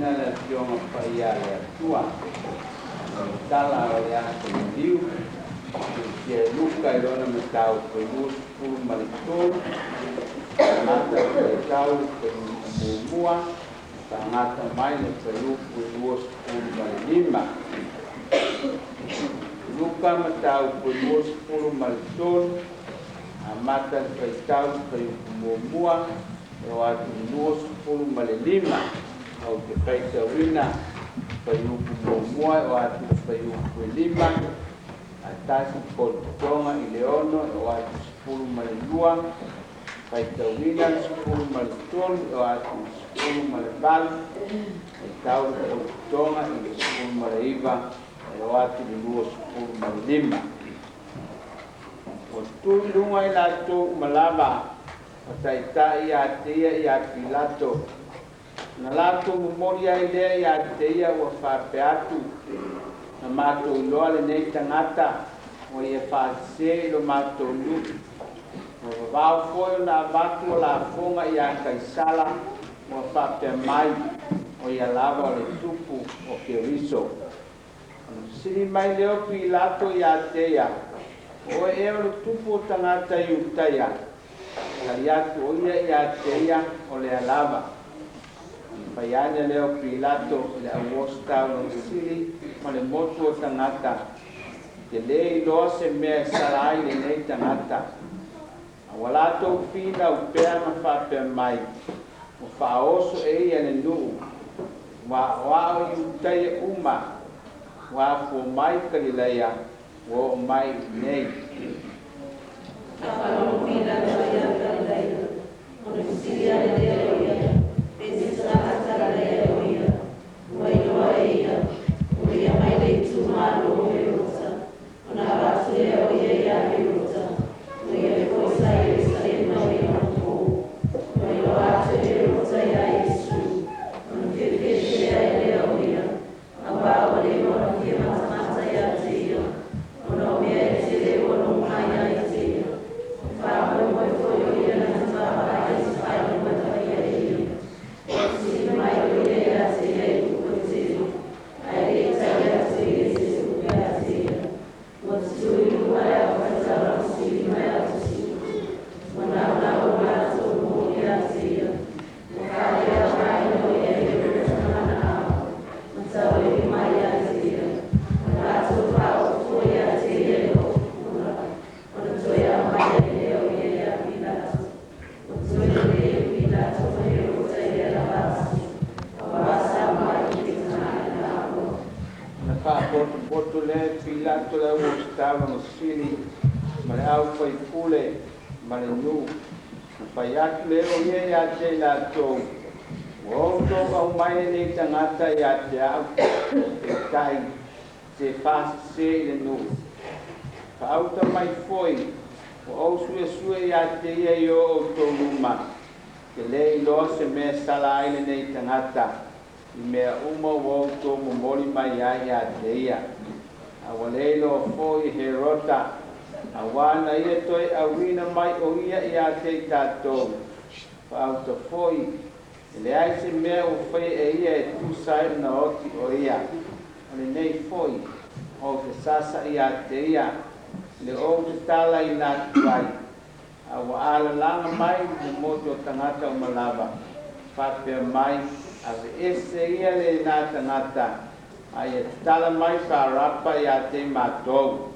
ina le fionga paia le tua. Tala Aso Maliu. Ia luka I lona matau pe lus pulu malitul. Ngata pe tau pe mua. Ngata mai le pe lus pulu malilima. Luka matau pe lus pulu malitul. Mata pe tau pe mua. Ewatu lus pulu malilima. Au te kaita wina. Pe mua ewatu pe lima. Atasi koltonga I leono o atu 10 malilua kaitawina 10 malitolu o atu 10 malivalu tau koltonga I 10 maliva o atu lua 10 malilima o tulunga I lato malava o taitai a teia I a pilato na lato memoria I lea I a teia o whapeatu na mato loa le nei tangata o ia whaase lo mato lu o wau foi na watu o la fonga ia kaisala o whapea mai o ia lava o le tupu o ke riso siri mai leo pilato ia teia o e o le tupu o tangata I utaya kariatu o ia teia o le alava Paiane leo pilato le awosta o siri ma le motu o tangata te lei loa se mea sarai le nei tangata awalato fina upea ma whapea mai o whaoso e ia le nuu wao I utai uma wafo mai kalileia o mai nei Whaoso fina ia kalileia o le siria le leo ia Pesi sara le o ia Wai loa ia O ia mai le tumalo o he rota O na rasu le o ia he rota O ia le koisa I le sare no ia o ko Wai loa atu he rota ia Yesu O na whiwhi le o ia A wao le mora ki matamata ia te ia O na o mea te le o no mai ia te ia O whaoe mo e fo o ia na tawa ia te whaoe mo ta ia ia Boto le pilato la ustava no siri ma le au fai pule ma le nu fai atu le o ia te la to o to au mai le tangata ia te au e kai se fasi se le nu fa auta mai foi o au sue ia te ia yo o to luma ke le lo se me sala ai le nei tangata I mea uma wau tō momoli mai ai a te ia. A waleilo foi he rota. A wana ia toi a wina mai o ia I a te tātou. Whauta foi. Le ai se mea o whai e ia e tūsai na oti o ia. Ale nei foi. O te sasa I a te ia. Le o te tala I nā tuai. A wa ala langa mai I moto tangata o malava. Whapea mai. Ave ese ia le nā tangata, ai e tala mai wharapa I a te mātou.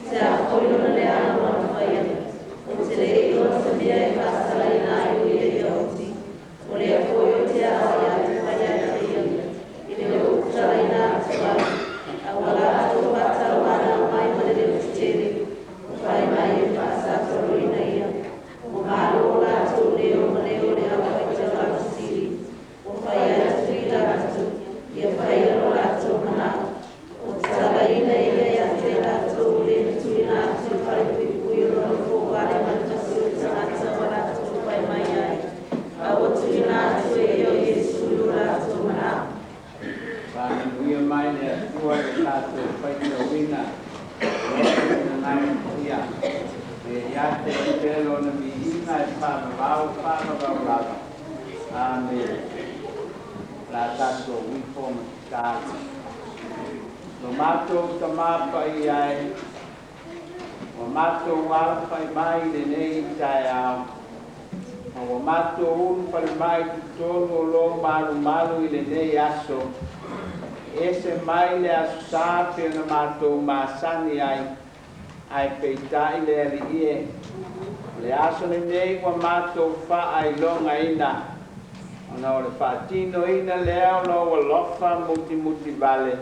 Se a koilo le ana mo fa ia. O mau whanau. Amen. La tato wifo matata. No mato tamapa iai. O mato walapai mai le nei tai au. O mato pai mai tonu lo malu i le nei aso. Ese mai le aso sape na mato masani ai peitai le ali le aso le nei wa mato fa ai longa ina. Ona o le whaatino ina lea o lofa muti vale.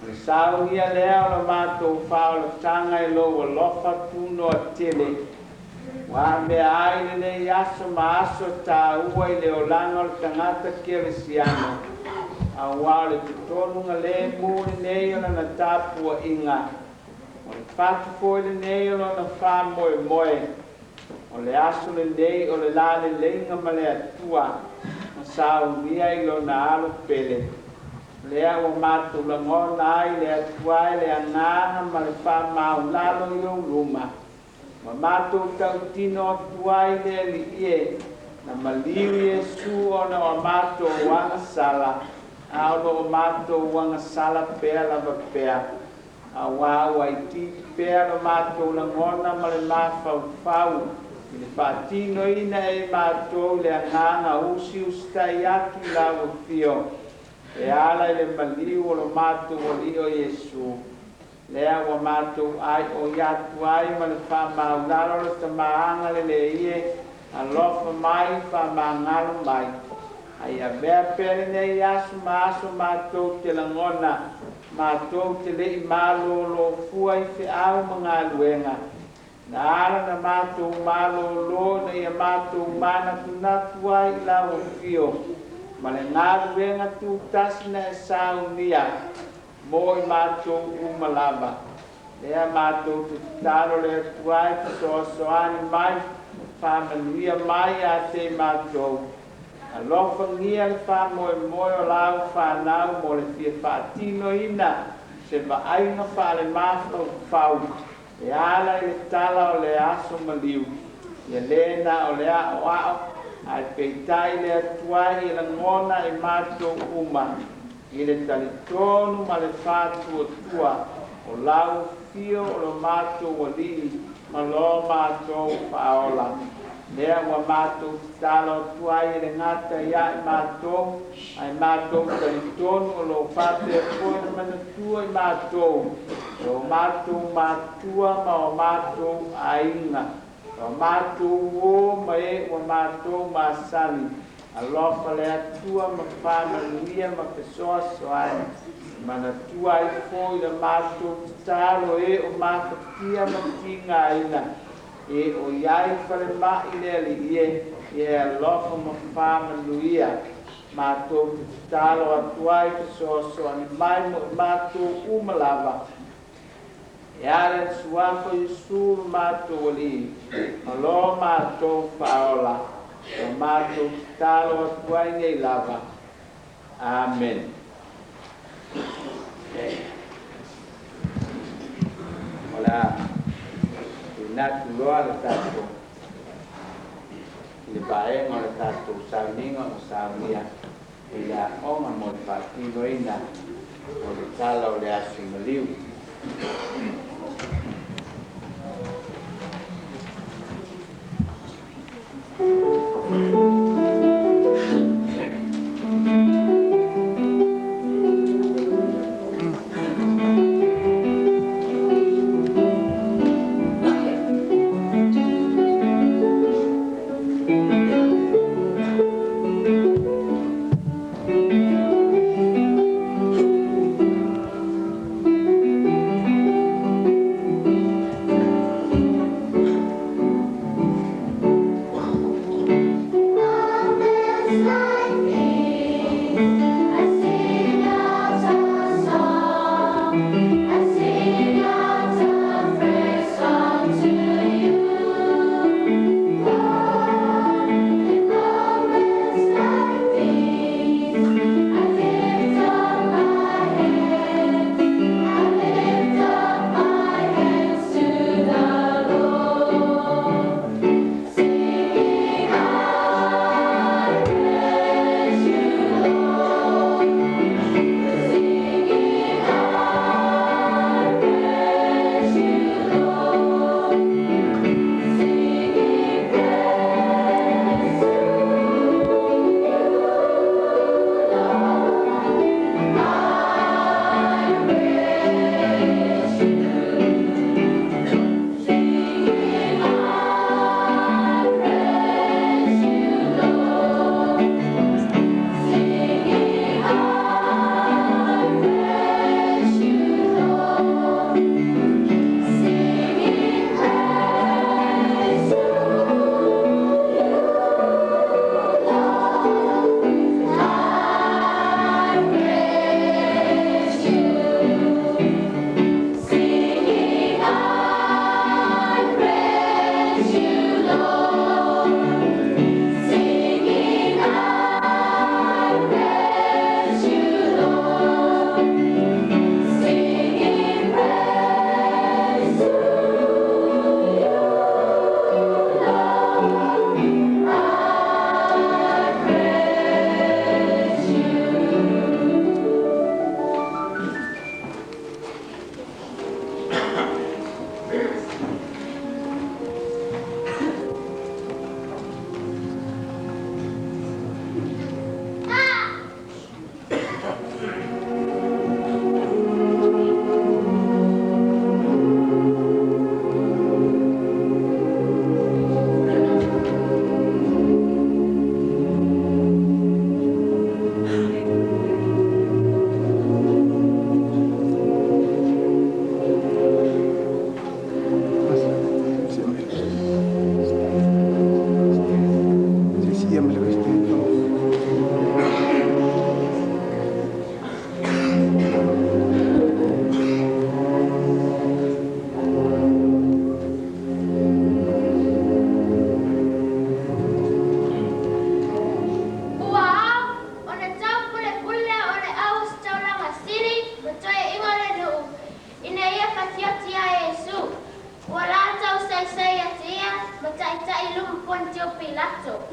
Le sao ia lea o mātou whao le tanga i lo lofa puno a tele. Wa mea ai le aso ma aso tā ua i le o langa o le tangata kia le siano. A wā le tutonunga le mūri nei o na tāpua inga. O le whātupo i le nei o na whā moe. O le aso le nei o le la le leinga ma le atua. Sao mia i lo na alo pele. Lea o mātou la ngona ai le atuai le angana ma le wha maulalo i o luma. Ma mātou tau tino atuai le li ie. Na maliu Yesu ona o mātou wanga sala. Aolo o mātou wanga sala pea lava pea. A wā waiti pea lo mātou la ngona ma le mawhau. I le whaatino ina e mātou le anganga usi ustai atu la o fio. E ala i le maliu o lo mātou o li o Yesu. Lea wa mātou ai o iatu ai ma le whamaularo le tamaanga le ie. A lofa mai whamangalo mai. Ai a mea pere nei asu maaso mātou te langona. Mātou te le i mālo lo fua i te au mga luenga. Na ala na mātou mālo lo na ia mātou mana tunatu ai la o fio. Ma le ngāru wenga tu tasina e sao nia. Mo i mātou umalaba. Lea mātou tu taro le tuai ki soani mai. Whamanuia mai a te mātou. A lofa ngia le whamoe o lau whanau mo le fia whaatino ina. Se va aina whale māwhau whau. E ala i le Tala Aso Maliu. Ia lena o le ao. Ai peitai le atuai i la ngona i mātou uma. I le talitonu ma le whātua tua. O lau fio o lo mātou o li. Ma lo mātou whaola. Lea wa mātou tala o tuai i le ngata ia i mātou. Ai mātou talitonu o lo whātua koe na manatua i mātou. O mātou mātua ma o mātou ainga. O mātou o ma e o mātou māsali. A lofa le atua ma whamanuia ma pesoa soai. Manatua i fōi la mātou talo e o mākatia ma tinga ina. E o iai whare mai le ali ie. E a lofa ma whamanuia. Mātou talo atua i pesoa soai. Mai mo mātou umalava. E ale suafo i suru mātou ali. Alo mātou whaola. O mātou talo atuai nei lava. Amen. Ola. Natu loa le tātou. I le paenga le tātou sauninga o saunia. I la onga mo le whaatino ina. O le Tala Aso Maliu. Yung Poncio Pilato.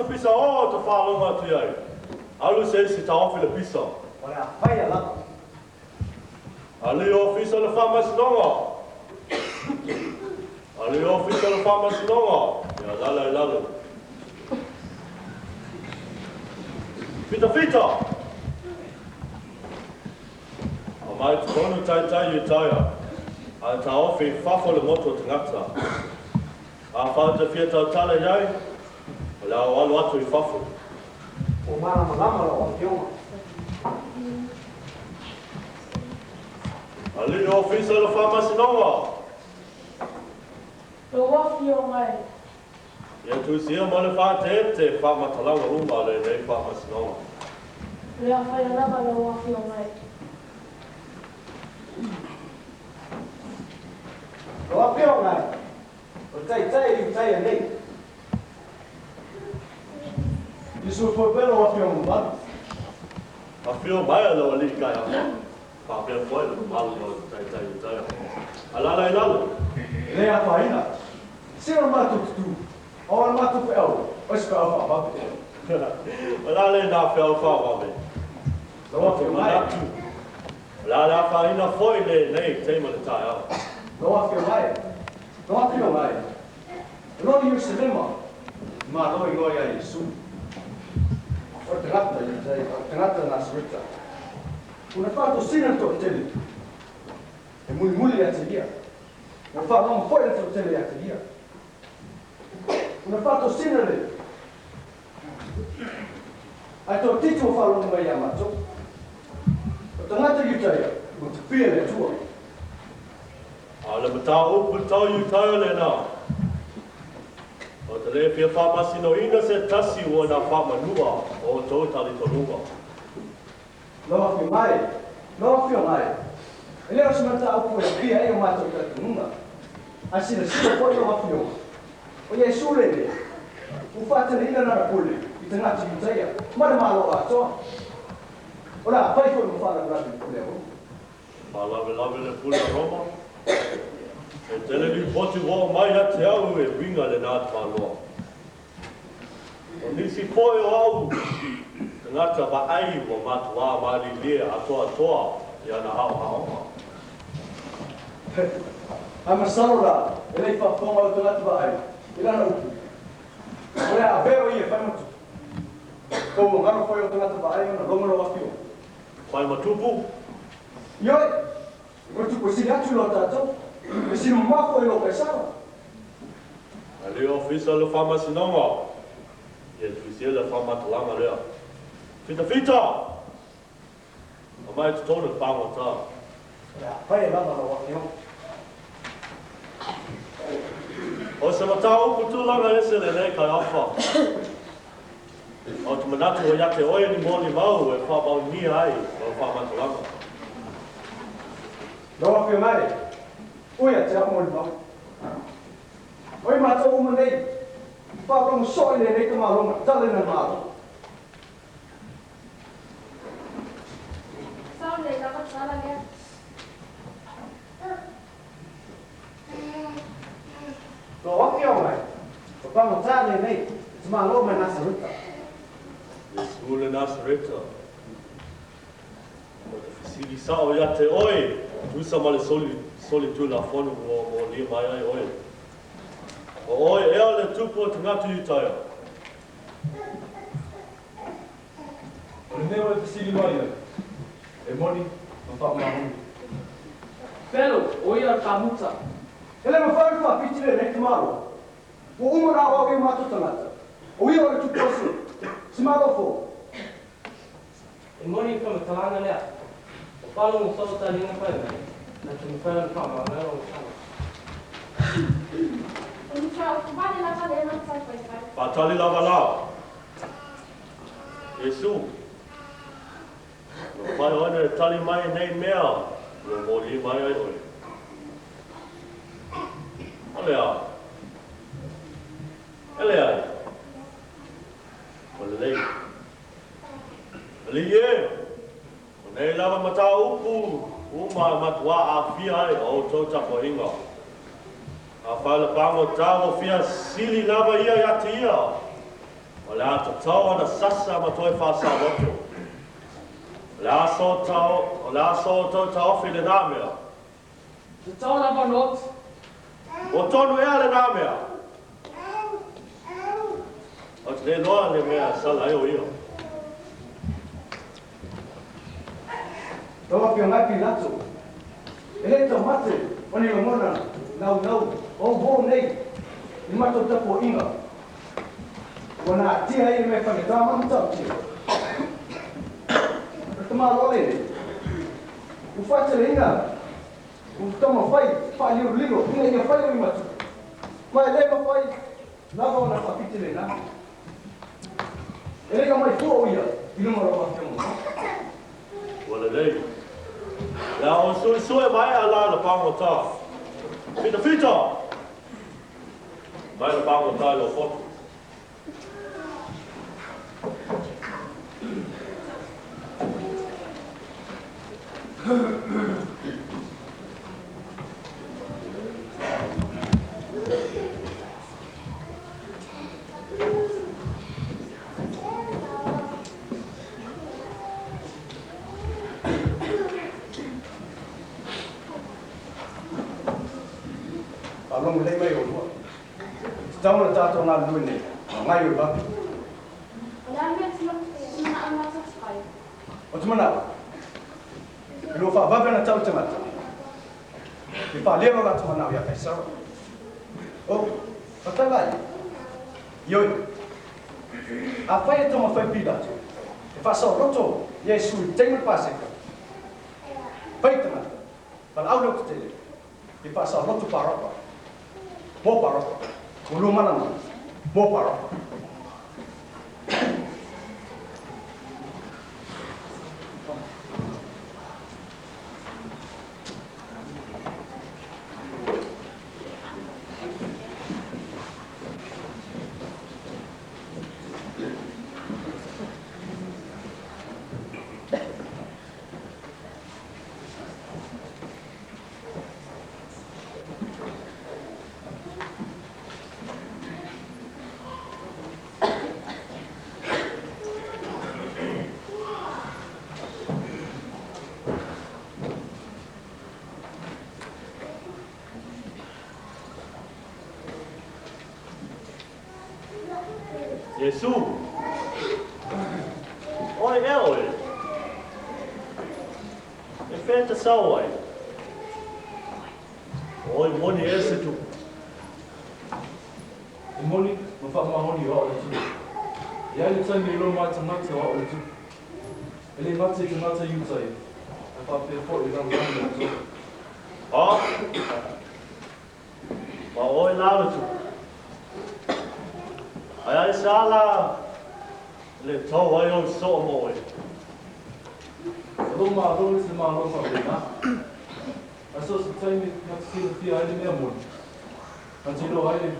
Pisa o te whāronga tu ai. Alu se si ta ofi le pisa. Ora whai ala. Ali ofisa le whamasinonga. Ali ofisa le whamasinonga. Ia lala e lala. Fita fita. O mai te tonu tai I taia. A ta ofi whafo le moto te ngata. A whāta fia tau tala iai. O le au alu atu I whafo. O mana malama la o Onehunga. Ali ofisa le whamasinonga. Lo wafi o ngai. Ia tu sia ma le whāte te whamatalanga uma le nei whamasinonga. Le a whai alama lo wafi o ngai. Lo wafi o ngai. O tai I tai nei. Isu foi pelo wafi o ngai. A whio mai alo ali kai a. Whapea foi le malu no tai. Alala I lala. Le a whaina. Sino matu tu. O al matu pe au. O se pe au whapape. Alala I nā whio whapape. Lo wafi o ngai. Alala whaina foi le nei teima le tai au. Lo wafi o ngai. Lo wafi o ngai. Lo I Yerusalema. Ma lo I loia Yesu. O te ngata I tai. O te ngata na Sarita. Una whato sina to tele. E muli a te ia. Una whato foi to tele a te ia. Una whato sina le. Ai to tito o whalo mai a mato. O te ngata I tai. O te pia le tua. Ale mata upu tau I tai le nā. O te le pia whamasino ina se tasi o nā whamanua o tau tali tonunga. Loa fi mai. Loa fi mai. E leo se mata au e pia e o mato ka tunga. A sina po loa fi o. O Yesu le. U fata le ina na pole. I te ngati I taia. Mana malo a toa. Ora, pai foi mo fala pra mim pole o. Lave le pula Roma. E tele li poti wā mai a te au e winga le nā tāloa. O nisi poe o au. Te ngata wa ai wa matua mali lea atoa I ana hao. Ama salora. E lei fa fonga o te ngati ba ai. Ila na upu. Ora, a vero I e fai matu. Ko ngaro foi o te ngati ba ai na romero wa fio. Whai matupu. Ioi. Ko tu ko si atu lo tato. E si mako I lo kai sara. Ali ofisa le whamasinonga. Ia tuisia le whamatalanga lea. Fita! O mai te tōna whangata. Ya, pai lava lo wa fio. O se matau putulanga ese le nei kai awha. O te manatu o iate oe ni moni mau e whabau ni ai o whamatalanga. Lo wa fio mai. Uia te amo ni mau. Oi mata o manei. Pa ko mo so ile nei ka malonga, tale na malo. Sao le dapat salah ya? Lo wa fio mai. Pa mo tale nei. Te malo mai na Sarita. Yesu le Nasareta. O te fisili sao iate oe. Tusa ma le soli tu la fonu o lia mai ai oe. O oe ea le tupu o te ngatu I taia. O le neo e te sili mai ia. E moni, ma wha mahongi. Pero, o ia ka muta. Ele me fai fa pitire nei te malo. O umara o e mato tangata. O ia o tu posi. Si malo fo. E moni ka talanga lea. O palo mo sa ta linga pa mai. Na te mo fai pa ma o sa. Patali lava lao. Yesu. No pai ona tali mai nei mea. No moli mai ai oi. Olea. Elea. Olei. Elie. Nei lava mata upu. Uma matua a fia ai o tota poinga. A fala pango tavo fia sili lava ia ya tia. Ola to tau na sasa matoi fa sa roto. La so tau file na mea. Te tau lava not. O tonu ea le na mea. O te le loa le mea sala eo io. Toa pia mai pilato. Ele tau mate, oni lo mona, nau, o nei. I mato tapo inga. Wana tia i me whake tā mamu tau tia. Tama lole. U whatere inga. U tama whai liu ligo. Inga inga whai o i matu. Mai lema whai. Nava ona whapitele na. Ele ka mai fua o ia. Inuma roa whiamu. Wala lei. La o sui mai ala la pango tā. Fita. Mai la pango tā lo fotu. Along le mai o lua. Tau na tātou nā lua nei. Ngai o baki. O te mana. Ilo wha wawe na tau te mata. I wha lero la te mana o ia kai sara. O, whatangai. Ioi. A whai e tama whai pila. E wha sao roto. Iesu i teimu paseka. Whai te mata. Wala au leo te tele. I wha sao roto parapa. Mo parapa. O lua mana mana. Mo parapa. Yesu. Oi e oi. E wheta sauai. Oi moni e se tu. E moni, ma whamahoni o o tu. Ia le taimi ilo mai tamata o o tu. E le mate ki mata iutai. E whape po i rau rau o tu. Ah. Ma oi nāra tu. Ai sala le tau ai o so moi. Alo ma alo se ma alo ma le na. Aso se taimi na te fia ai le mea moni. Antino ai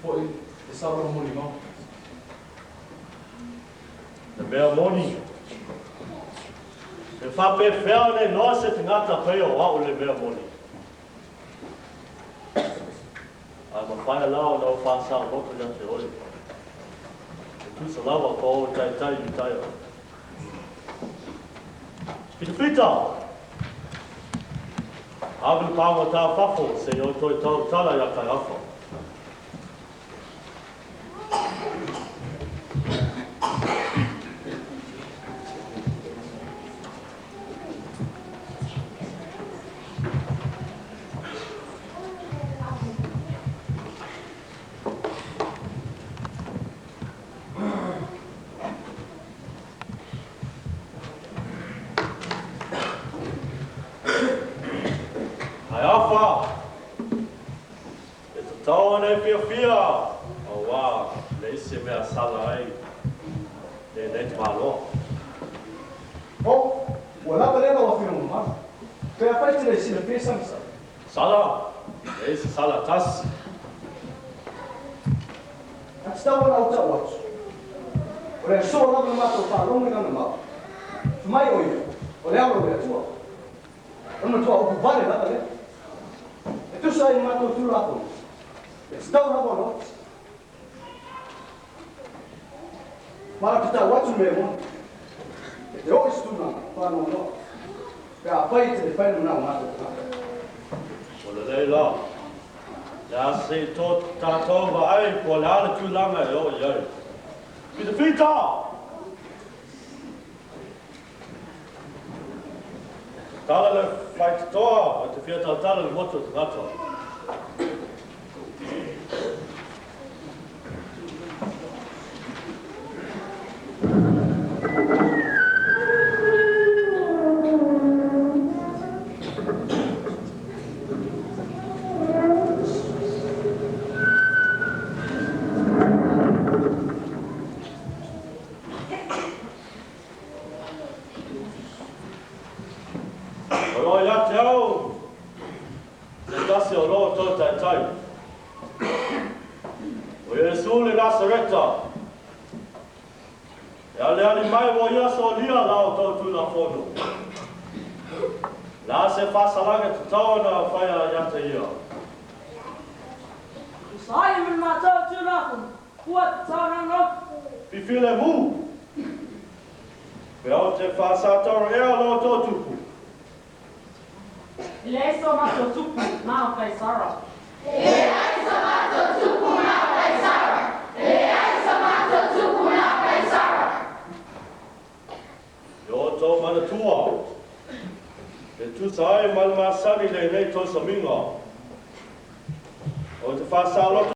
po i sa ro moni ma. Le mea moni. E whape whea nei noa se te ngata peo au le mea moni. Ai ma whaia lao nau whaasau roto ja te oi. Tu sa lava ko o tai i tai. Fita. Avel pawa tā whafo se o toi tau tala ia kai awha. le fia. O wa, le se mea sala ai. Le net malo. O, wala pa rin ako film ma. Kaya pa rin sila pesa sa. Sala, le se sala tas. At sa wala uta watch. Ora so na ma to pa long na ma. Mai oi. Ole amo le tua. Ono tua o vale la pale. E tu sai ma to tu la to. Sta na bono. Mara kita watch me mo. Eu estudo para não não. Para pai te pai não ma to. Ole le la. Ja se tot tato va ai po la tu langa yo yo. Bi de fita. Tala le fight toa, te fia tala le moto rato. La se fa salaga tona faia yata ia. Sai men mata tu na kuat sana no. Pi file mu. Pe te fa sa tor e lo to tupu. Le so mata tupu na kai sara. Yo to mana tua. E tu sai mal masani le nei to saminga. O te fa sa lo